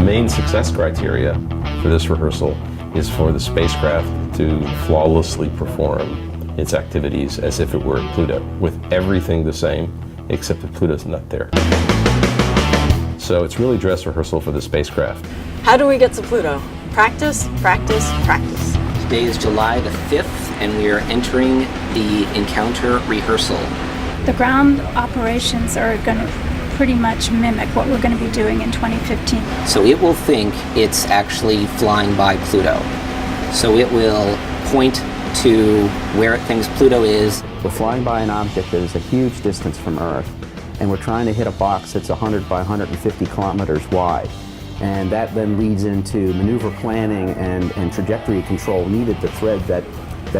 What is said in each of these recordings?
main success criteria for this rehearsal is for the spacecraft to flawlessly perform its activities as if it were at Pluto, with everything the same, except that Pluto's not there. So it's really dress rehearsal for the spacecraft. How do we get to Pluto? Practice, practice, practice. Today is July the 5th, and we are entering the encounter rehearsal. The ground operations are going to pretty much mimic what we're going to be doing in 2015. So it will think it's actually flying by Pluto. So it will point to where it thinks Pluto is. We're flying by an object that is a huge distance from Earth, and we're trying to hit a box that's 100 by 150 kilometers wide. And that then leads into maneuver planning and trajectory control needed to thread that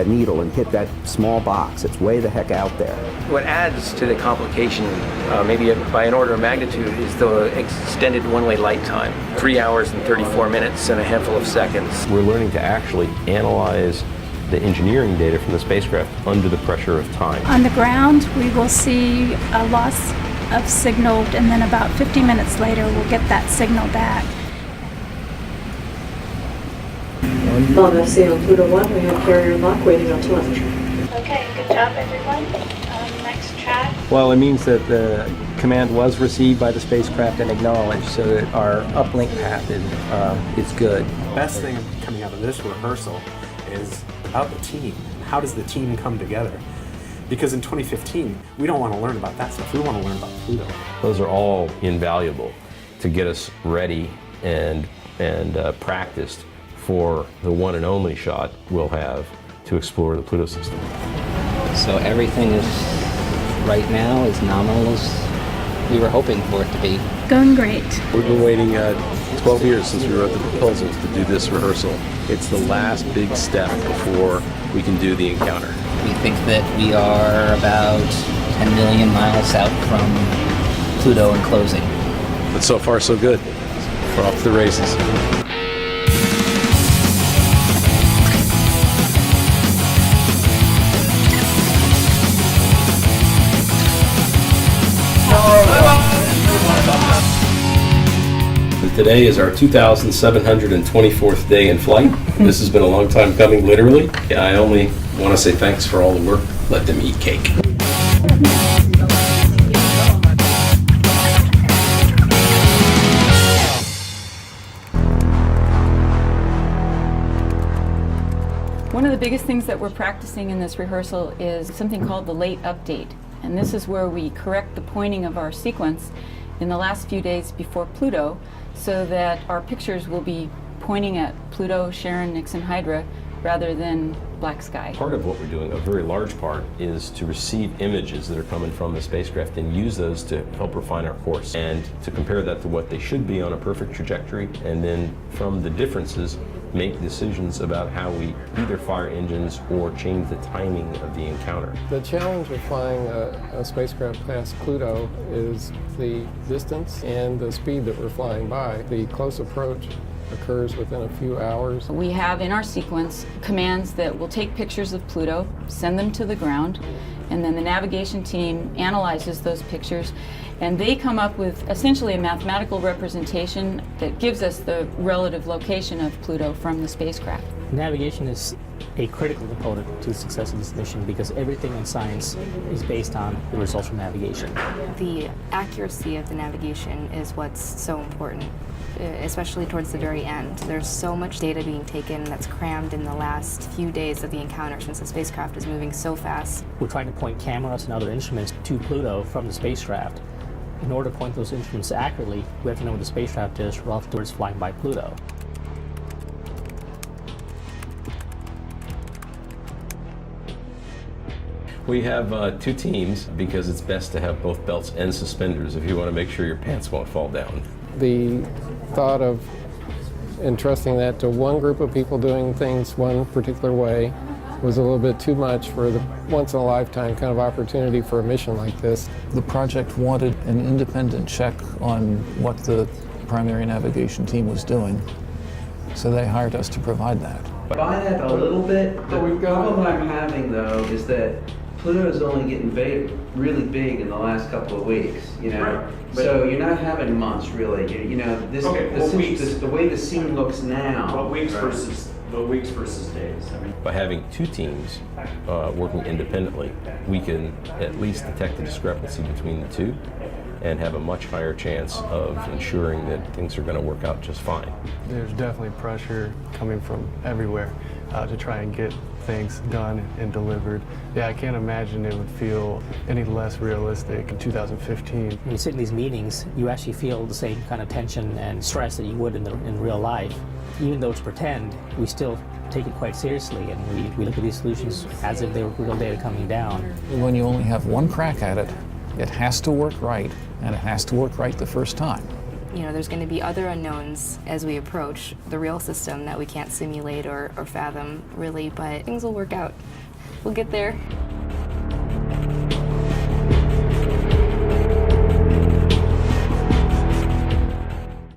needle and hit that small box. It's way the heck out there. What adds to the complication, maybe by an order of magnitude, is the extended one-way light time. 3 hours and 34 minutes and a handful of seconds. We're learning to actually analyze the engineering data from the spacecraft under the pressure of time. On the ground, we will see a loss of signal, and then about 50 minutes later, we'll get that signal back. LMFC on Pluto 1, we have carrier lock waiting on telemetry. Okay, good job everyone. Next track. Well, it means that the command was received by the spacecraft and acknowledged, so that our uplink path is good. The best thing coming out of this rehearsal is about the team. How does the team come together? Because in 2015, we don't want to learn about that stuff. We want to learn about Pluto. Those are all invaluable to get us ready and practiced for the one and only shot we'll have to explore the Pluto system. So everything is, right now, as nominal as we were hoping for it to be. Going great. We've been waiting 12 years since we wrote the proposals to do this rehearsal. It's the last big step before we can do the encounter. We think that we are about 10 million miles south from Pluto and closing. But so far so good. We're off to the races. Today is our 2,724th day in flight. This has been a long time coming, literally. I only want to say thanks for all the work. Let them eat cake. One of the biggest things that we're practicing in this rehearsal is something called the late update. And this is where we correct the pointing of our sequence in the last few days before Pluto, so that our pictures will be pointing at Pluto, Charon, Nixon, Hydra, rather than black sky. Part of what we're doing, a very large part, is to receive images that are coming from the spacecraft and use those to help refine our course and to compare that to what they should be on a perfect trajectory, and then from the differences make decisions about how we either fire engines or change the timing of the encounter. The challenge of flying a spacecraft past Pluto is the distance and the speed that we're flying by. The close approach occurs within a few hours. We have in our sequence commands that will take pictures of Pluto, send them to the ground, and then the navigation team analyzes those pictures, and they come up with essentially a mathematical representation that gives us the relative location of Pluto from the spacecraft. Navigation is a critical component to the success of this mission because everything in science is based on the results from navigation. The accuracy of the navigation is what's so important, especially towards the very end. There's so much data being taken that's crammed in the last few days of the encounter since the spacecraft is moving so fast. We're trying to point cameras and other instruments to Pluto from the spacecraft. In order to point those instruments accurately, we have to know where the spacecraft is relative towards flying by Pluto. We have two teams because it's best to have both belts and suspenders if you want to make sure your pants won't fall down. The thought of entrusting that to one group of people doing things one particular way was a little bit too much for the once-in-a-lifetime kind of opportunity for a mission like this. The project wanted an independent check on what the primary navigation team was doing, so they hired us to provide that. Buy that a little bit. The problem I'm having, though, is that Pluto's only getting really big in the last couple of weeks, you know. Right. So you're not having months really. You know, this, Okay, the way the scene looks now. What weeks versus days? I mean, By having two teams working independently, we can at least detect the discrepancy between the two and have a much higher chance of ensuring that things are going to work out just fine. There's definitely pressure coming from everywhere to try and get things done and delivered. Yeah, I can't imagine it would feel any less realistic in 2015. When you sit in these meetings, you actually feel the same kind of tension and stress that you would in real life. Even though it's pretend, we still take it quite seriously, and we look at these solutions as if they were real data coming down. When you only have one crack at it, it has to work right, and it has to work right the first time. You know, there's going to be other unknowns as we approach the real system that we can't simulate or fathom, really, but things will work out. We'll get there.